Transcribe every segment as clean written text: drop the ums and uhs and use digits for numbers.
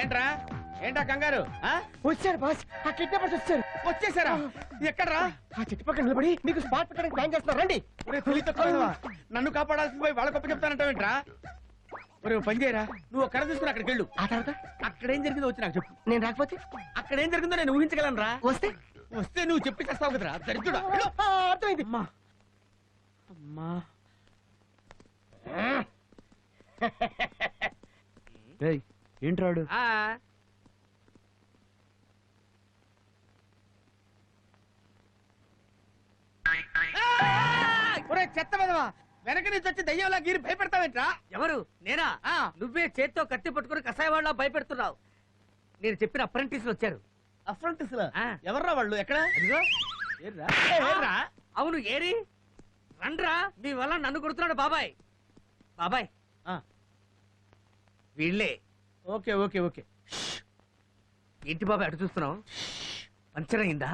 ఏంట్రా ఏంటా కంగారు? వచ్చారు బాస్, ఆ కిడ్నాపర్స్ వచ్చారు. వచ్చేసారా? ఎక్కడ్రా? ఆ చెట్టు పక్కన నిలబడి మీకు స్పాట్ పెట్టడానికి ప్లాన్ చేస్తున్నారు. రండి. నన్ను కాపాడాల్సింది పోయి వాళ్ళ గొప్ప చెప్తానంటావేంట్రా? ఒరే పని చేయరా, నువ్వు కర్ర తీసుకుని అక్కడికి వెళ్ళు. ఆ తర్వాత అక్కడ ఏం జరిగిందో వచ్చి నాకు చెప్పు. నేను రాకపోతే అక్కడ ఏం జరిగిందో నేను ఊహించగలను రా. వస్తే వస్తే నువ్వు చెప్పి చేస్తావు కదరా దరిద్రుడా. అర్థమైంది. అమ్మా అమ్మా ఏంట్రాడు? ఒరే చెత్త విధవా, వెనక నుంచి వచ్చి దయ్యంలా గీరి భయపెడతావేంట్రా? ఎవరు? నేనా? నువ్వే చేత్తో కత్తి పట్టుకుని కషాయవాళ్ళ భయపెడుతున్నావు. నేను చెప్పిన అప్రెంటిస్ వచ్చారు. అప్రెంటిస్ ఎవర్రా వాళ్ళు? ఎక్కడ? అవును, ఏరి రండ్రా. మీ వల్ల నన్ను కొడుతున్నాడు బాబాయ్. బాబాయ్ వీళ్ళే. Okay okay okay. ఏంటి బాబాయ్ అటు చూస్తున్నావు? పంచర్ అయిందా?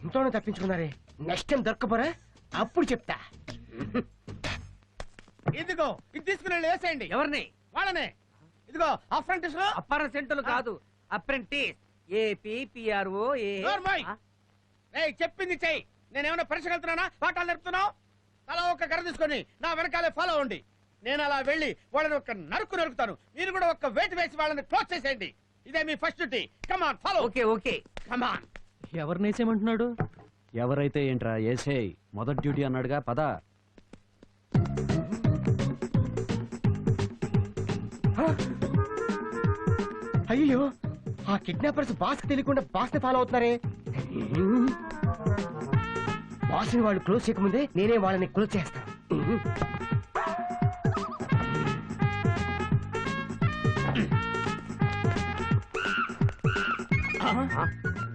ఇంట్లోనే తప్పించుకున్నారే, నెక్స్ట్ టైం దొరకపోరా అప్పుడు చెప్తా. ఇదిగో ఇది తీసుకుని వేసేయండి. ఎవరిని? వాళ్ళనే. ఇదిగో అప్రెంటిస్ లో. అప్రెంటెంట్లు కాదు, అప్రెంటిస్. ఏపీఆర్ఓ. చెప్పింది చెయ్యి. నేనేమైనా పరీక్ష వెళ్తున్నానా, పాఠాలు నేర్పుతున్నావు? అలా ఒక కర్ర తీసుకొని నా వెనకాలే ఫాలో అవ్వండి. నేను అలా వెళ్ళి వాళ్ళని ఒక నరుకుతాను. మీరు కూడా ఒక వేటు వేసి వాళ్ళని క్లోజ్ చేసేయండి. ఇదే మీ first duty. Come on follow. Okay okay come on. ఎవరిని వేసేయమంటున్నాడు? ఎవరైతే ఏంట్రా వేసేయ్. మొదటి డ్యూటీ అన్నాడుగా, పద. అయ్యో, ఆ కిడ్నాపర్స్ బాస్ కి తెలియకుండా బాస్ ని ఫాలో అవుతున్నారే. బాస్ ని వాళ్ళు క్లోజ్ చేయకముందే నేనే వాళ్ళని క్లోజ్ చేస్తాను.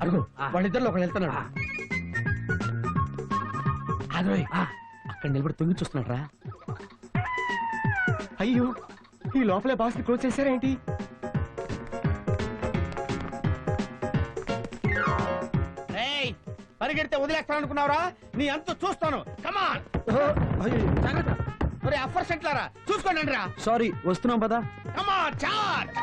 అడుగు, వాళ్ళిద్దరిలో ఒకళ్ళు వెళ్తున్నాడు. ఆగ్రోయ్, అక్కడ నిలబడి తొంగి చూస్తున్నాడు రా. అయ్యో, ఈ లోపలే బాస్ ని క్లోజ్ చేశారేంటి? పరిగెడితే వదిలేస్తాను అనుకున్నావురా? నీ అంత చూస్తాను. కమాన్. మరి అఫర్సెంట్లారా చూసుకోండి రా. సారీ, వస్తున్నాం పద. కమాన్ చార్జ్.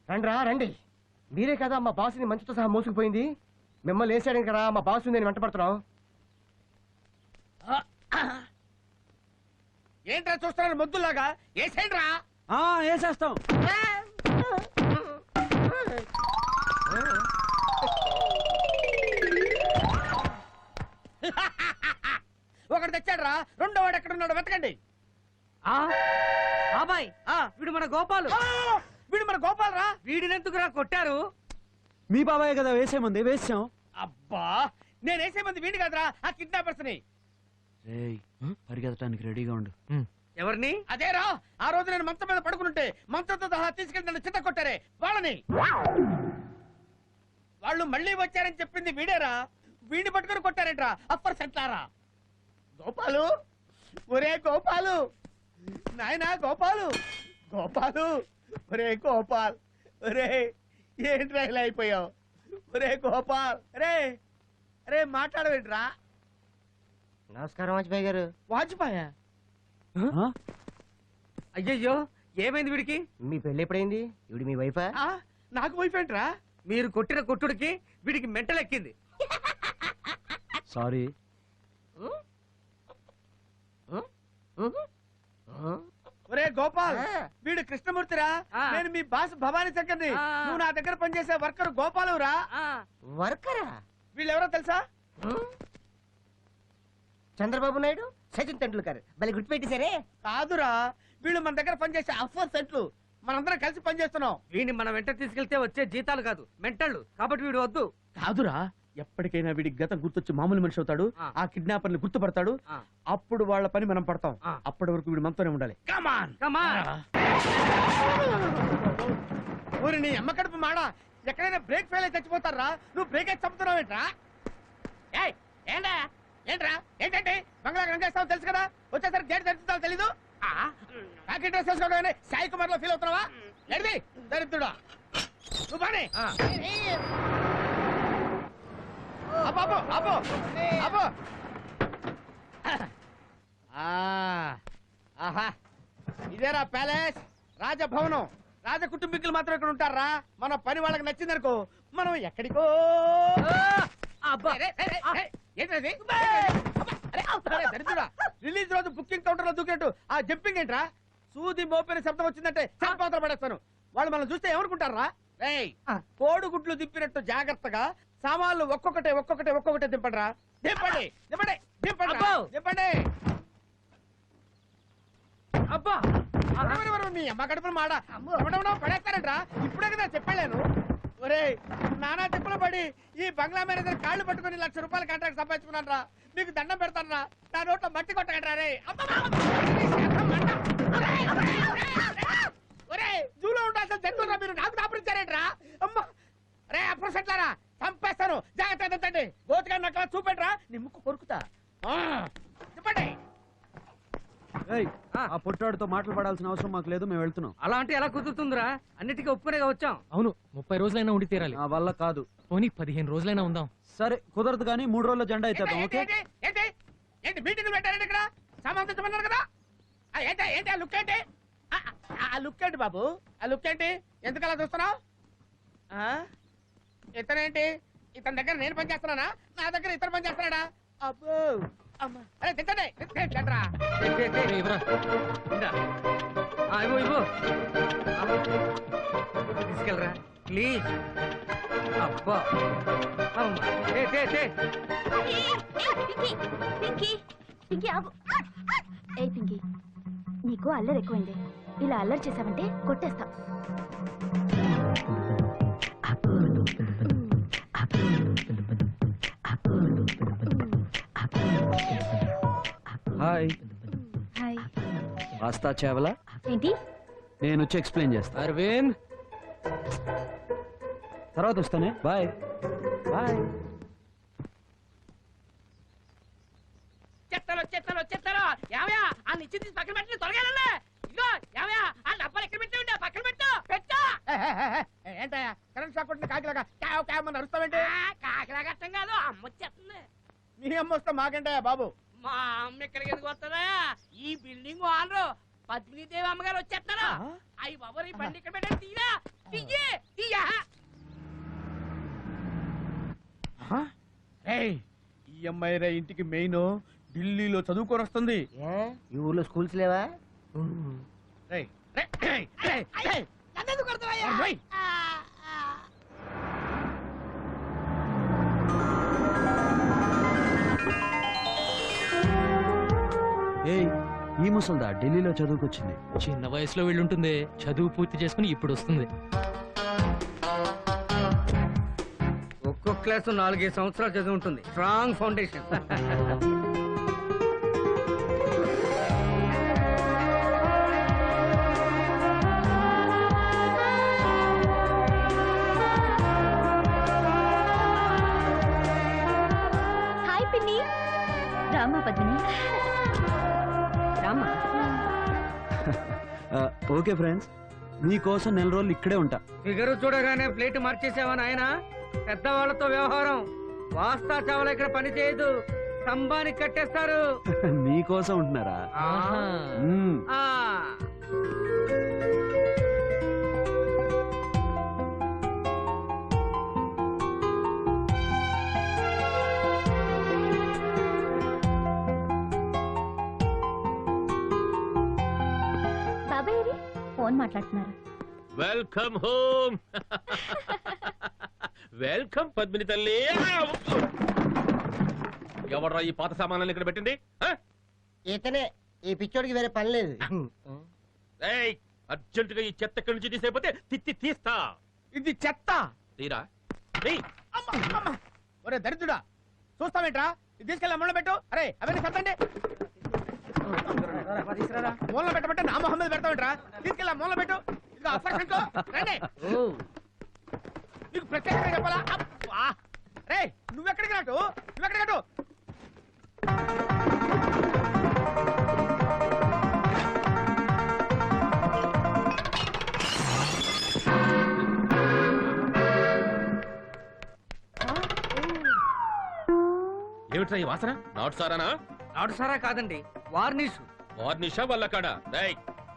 రండిరా రండి. మీరే కదా మా బాసుని మంచుతో సహా మోసుకుపోయింది. మిమ్మల్ని వేసాడని కదా మా బాసు నేను వెంటపడుతున్నాం. ఏంట్రా చూస్తున్నారు మొద్దులాగా? వేసేయండి రా. వేసేస్తాం. ఒకటి తెచ్చాడు రా. రెండో వాడు ఎక్కడున్నాడు వెతకండి. బాబాయ్ వీడు మన గోపాలు. వీడు మన గోపాల్ రా. వీడినెందుకురా కొట్టారు? మీ బాబాయ్ కదా వేసేమంది, వేసాం. అబ్బా, నేను వేసే మంది వీడి కాదురా, ఆ కిడ్నాపర్స్ ని. పరిగెత్తడానికి రెడీగా ఉండు. ఎవరిని? అదేరా, ఆ రోజు నేను మంచం మీద పడుకుంటే మంచంతో సహా తీసుకెళ్ళి నన్ను చిత్త కొట్టారే వాళ్ళని. వాళ్ళు మళ్ళీ వచ్చారని చెప్పింది వీడేరా. వీడిని పట్టుకుని కొట్టారేంట్రా అప్పర్ సెంట్లారా. గోపాలు, ఒరే గోపాలు, నాయనా గోపాలు, గోపాలు, ఒరే గోపాల్, ఒరే ఏంట్రా ఇలా అయిపోయావు? ఒరే గోపాల్, రే రే మాట్లాడవేంట్రా? నమస్కారం వాజ్పేయి గారు. వాజ్పేయా? అయ్యయ్యో, ఏమైంది వీడికి? మీ పెళ్లి ఎప్పుడైంది? ఇవిడి మీ వైఫా? నాకు వైఫ్ ఏంట్రా? మీరు కొట్టిన కొట్టుడికి వీడికి మెంటలెక్కింది. సారీ. ఒరే గోపాల్, వీడు కృష్ణమూర్తిరా. నేను మీ బాస్ భవానీ శంకర్ని. నువ్వు నా దగ్గర పనిచేసే వర్కర్ గోపాలురా. వర్కరా? వీళ్ళెవరో తెలుసా? చంద్రబాబు నాయుడు, సచిన్ టెండూల్కర్ భలే గుర్తుపెట్టేశారే. కాదురా, వీళ్ళు మన దగ్గర పనిచేసే అఫర్ సెట్లు, మనందరం కలిసి పనిచేస్తున్నాం. వీడిని మనం వెంట తీసుకెళ్తే వచ్చే జీతాలు కాదు మెంటళ్ళు, కాబట్టి వీడు వద్దు. కాదురా, ఎప్పటికైనా వీడి గతం గుర్తొచ్చి మామూలు మనిషి అవుతాడు. ఆ కిడ్నాపర్ని గుర్తుపడతాడు. అప్పుడు వాళ్ళ పని మనం పడతాం. అప్పటి వరకు వీడు మనతోనే ఉండాలి. కమాన్ కమాన్. ఊరి నీ అమ్మ కడుపు మాడ, ఎక్కడైనా బ్రేక్ ఫెయిల్ అయి చచ్చిపోతారా? నువ్వు బ్రేక్ అయితే చంపుతున్నావు ఏంట్రా? ఏంటా ఏంట్రా ఏంటంటే బంగ్లా రంగేస్తావు తెలుసు కదా, వచ్చేసరికి గేట్ తెరుస్తావు తెలీదు. ప్యాకెట్ డ్రెస్ వేసుకోగానే సాయి కుమార్ లో ఫీల్ అవుతున్నావా? ఎడిది దరిద్రుడా నువ్వు బానే. అబ్బో అబ్బో అబ్బో. ఆహా, ఇదేరా ప్యాలెస్, రాజభవనం. రాజ కుటుంబీకులు మాత్రం ఇక్కడ ఉంటారా? మన పని వాళ్ళకి నచ్చిందనుకో మనం ఎక్కడికో. రిలీజ్ రోజు బుకింగ్ కౌంటర్ లో దూకినట్టు ఆ జంపింగ్ ఏంట్రా? సూది మోపిన శబ్దం వచ్చిందంటే చంపవతల పడేస్తాను. వాళ్ళు మనం చూస్తే ఏమనుకుంటారా? కోడిగుడ్లు దిప్పినట్టు జాగ్రత్తగా సామాన్లు ఒక్కొక్కటే దింపండిరా. దింపండి దింపండి దింపండి దింపండి. అబ్బా మీ అమ్మ కడుపులు మాడ పడేస్తారంట్రా. ఇప్పుడే కదా చెప్పలేను. ఒరే నానా తిప్పులు పడి ఈ బంగ్లా మేనేజర్ కాళ్ళు పట్టుకుని ₹1,00,000 కాంట్రాక్ట్ సంపాదించుకున్నాను రా. మీకు దండం పెడతాను, నా నోట్లో మట్టి కొట్టగట్రా రే. ఒరే జూలో ఉండాల్సిన జంతువురా మీరు, నాకు దాపురించారేంట్రా? అమ్మ రే అప్రసెట్లారా, చంపేస్తాను. జాగ్రత్త ఎత్తండి. గోతుగా నక్కలా చూపెట్రా, నీ ముక్కు కొరుకుతా. చెప్పండి. ఆ పుట్టాడితో మాటలు పడాల్సిన అవసరం మాకు లేదు, మేము వెళ్తున్నాం. అలా అంటే ఎలా కుదురుతుందిరా? అన్నిటికీ ఒప్పుకునేగా వచ్చాం. అవును, 30 రోజులైనా ఉండి తీరాలి. నా వల్ల కాదు. పోనీ 15 రోజులైనా ఉందాం. సరే కుదరదు కానీ 3 రోజుల జెండా అయితే ఓకే. ఏంటి మీటింగ్ పెట్టారండి ఇక్కడ? సామాన్ తెచ్చమన్నారు కదా. ఏంటి ఆ లుక్ ఏంటి? ఆ లుక్ ఏంటి బాబు? ఆ లుక్ ఏంటి? ఎందుకలా చూస్తున్నావు? ఇతనేంటి? ఇతని దగ్గర నేను పని చేస్తున్నానా? నా దగ్గర ఇతను పని చేస్తున్నాడా? అబ్బో అరే తింటనే తింటరా. తీసుకెళ్ళరా ప్లీజ్. అబ్బా పింకీ, నీకు అల్లరి ఎక్కువైంది. ఇలా అల్లరి చేసావంటే కొట్టేస్తా. హాయ్. హాయ్. వాస్తా చేవలా? ఏంటి? నేను వచ్చి ఎక్స్ప్లెయిన్ చేస్తా. అరవింద్, తర్వాత వస్తానే. Bye bye. చెత్తలో ఏమయ్యా ఆ నిచ్చి తీసి పక్కన పెట్టి తొలగాలే. ఇదిగో ఏమయ్యా ఆ డబ్బాలు ఎక్కడ పెట్టి ఉంటే పక్కన పెట్టు. ఏంటయ్యా కరెంట్ షాక్ కొట్టిన కాకిలాగా క్యావ్ క్యావ్ అని అరుస్తావేంటి? కాకిలాగా అర్థం కాదు, అమ్మ వచ్చేస్తుంది. మీ అమ్మ వస్తే మాకేంటయ్యా బాబు? మా అమ్మ ఎక్కడికి ఎందుకు వస్తుందా? ఈ బిల్డింగ్ ఓనరు పద్మినీదేవి అమ్మగారు వచ్చేస్తారు. అయ్యి బాబు ఈ బండి ఇక్కడ పెట్టండి. తీయా ఈ అమ్మాయి రే ఇంటికి మెయిన్. ఢిల్లీలో చదువుకొని వస్తుంది. ఈ ఊర్లో స్కూల్స్ లేవా? ఏయ్, ఈ ముసల్దా ఢిల్లీలో చదువుకొచ్చింది. చిన్న వయసులో వెళ్ళుంటుంది. చదువు పూర్తి చేసుకుని ఇప్పుడు వస్తుంది. ఒక్కొక్క క్లాసు 4-5 సంవత్సరాలు చదివి ఉంటుంది. Strong foundation. హాయ్ పిన్ని. రామ్మా పద్మిని. రామ్మా. ఓకే ఫ్రెండ్స్, మీకోసం 4 రోజులు ఇక్కడే ఉంటా. ఫిగర్ చూడగానే ప్లేట్ మార్చేసావా నాయన? పెద్దవాళ్లతో వ్యవహారం. వాస్తా చావల ఇక్కడ పని చేయదు, స్తంభానికి కట్టేస్తారు. మీకోసం ఉంటున్నారా? ఆహా. మ్మ్. ఆ బాబాయ్ ఫోన్ మాట్లాడుతున్నారు. Welcome home. వెల్కమ్ పద్మిని తల్లి. ఎవడ్రా ఈ పాత సామాన్లను ఇక్కడ పెట్టింది ఆ? ఇతనే ఈ పిచ్చోడికి వేరే పని లేదు ఏయ్, అర్జెంటుగా ఈ చెత్త ఎక్కడి నుంచి తీసేపోతే తీస్తా. ఇది చెత్త. తీరా అమ్మ, అమ్మ. ఒరే దరిద్రుడా, చూస్తావేంట్రా? ఇది తీసుకెళ్ళి మూల పెట్టు. అరే అవన్నీ సత్తండి. మూల పెట్టబట్టే నా మొహం మీద పెడతావేంట్రా? తీసుకెళ్ళి మూల పెట్టు. ఇదిగో అపార్ట్మెంట్ లో రండి. నీకు ప్రత్యేకంగా చెప్పాలా? అబ్బా! రే నువ్వెక్కడికి రాటు? నువ్వెక్కడికి రాటు? ఏమిట్రా ఈ వాసన? నాటు సారానా? నాడు సారా కాదండి, వార్నిష్. వార్నిషా వల్ల కాడా? రేయ్,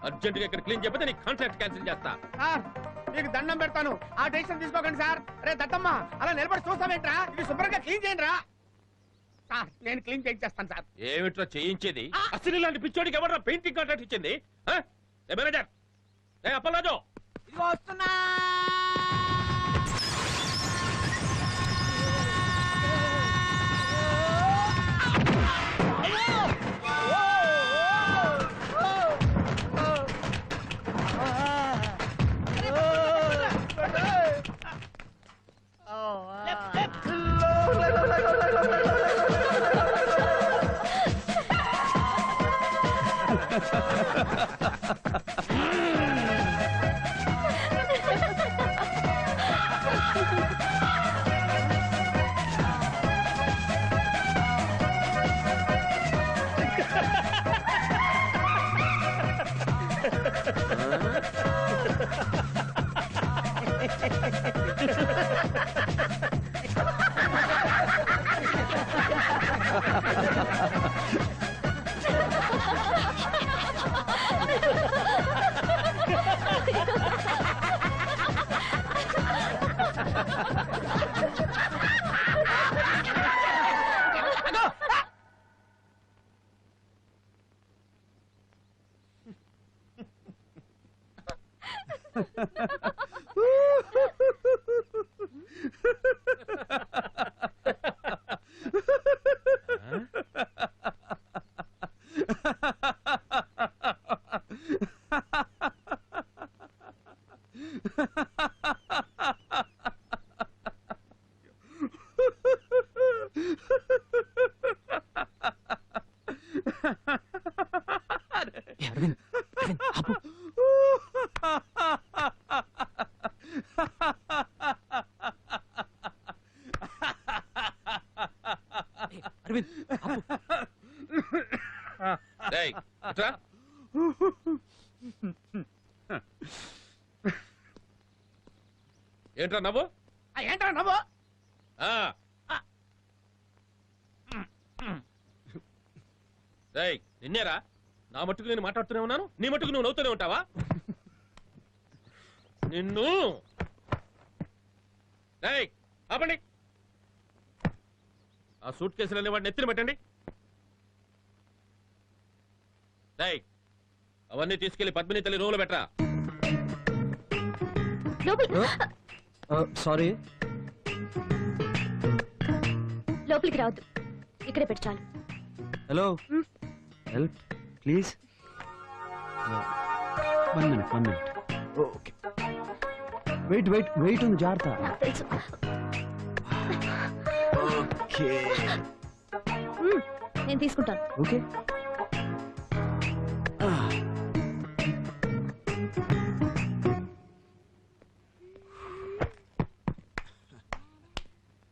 అర్జెంటుగా ఇక్కడ క్లీన్ చెప్పితే నీ కాంట్రాక్ట్ క్యాన్సిల్ చేస్తా. సార్ మీకు దండం పెడతాను, ఆ డెసిషన్ తీసుకోకండి సార్. రే దత్తమ్మ, అలా నిలబడి చూస్తావేంట్రా? ఇది శుభ్రంగా క్లీన్ చేయండి రా. సార్ నేను క్లీన్ చేస్తాను సార్. ఏమిట్రా చేయించేది? అసలు ఇలాంటి పిచ్చోడికి ఎవరా పెయింటింగ్ కాంట్రాక్ట్ ఇచ్చింది? ఆ? ఏ మేనేజర్, ఏ అప్పలాజో, ఇదిగో వస్తున్నా. రేయ్, ఇట్రా. ఏంట్రా నవ్వు? ఏంట్రా నవ్వు? ఆ. రేయ్, నిన్నేరా? నా మట్టుకు నేను మాట్లాడుతూనే ఉన్నాను, నీ మట్టుకు నువ్వు నవ్వుతూనే ఉంటావా? నిన్ను. రేయ్, ఆపండి. ఆ సూట్ కేసులన్నీ వాడిని ఎత్తిన పెట్టండి. రేయ్, అవన్నీ తీసుకెళ్లి పద్మిని తల్లి రూములో పెట్టరా. సారీ, లోపలికి రావద్దు, ఇక్కడే పెట్టు చాలు. Hello, help please. 1 minute. Okay, wait ఉంది, జాగ్రత్త. నాకు తెలుసు. ఓకే నేను తీసుకుంటాను. ఓకే.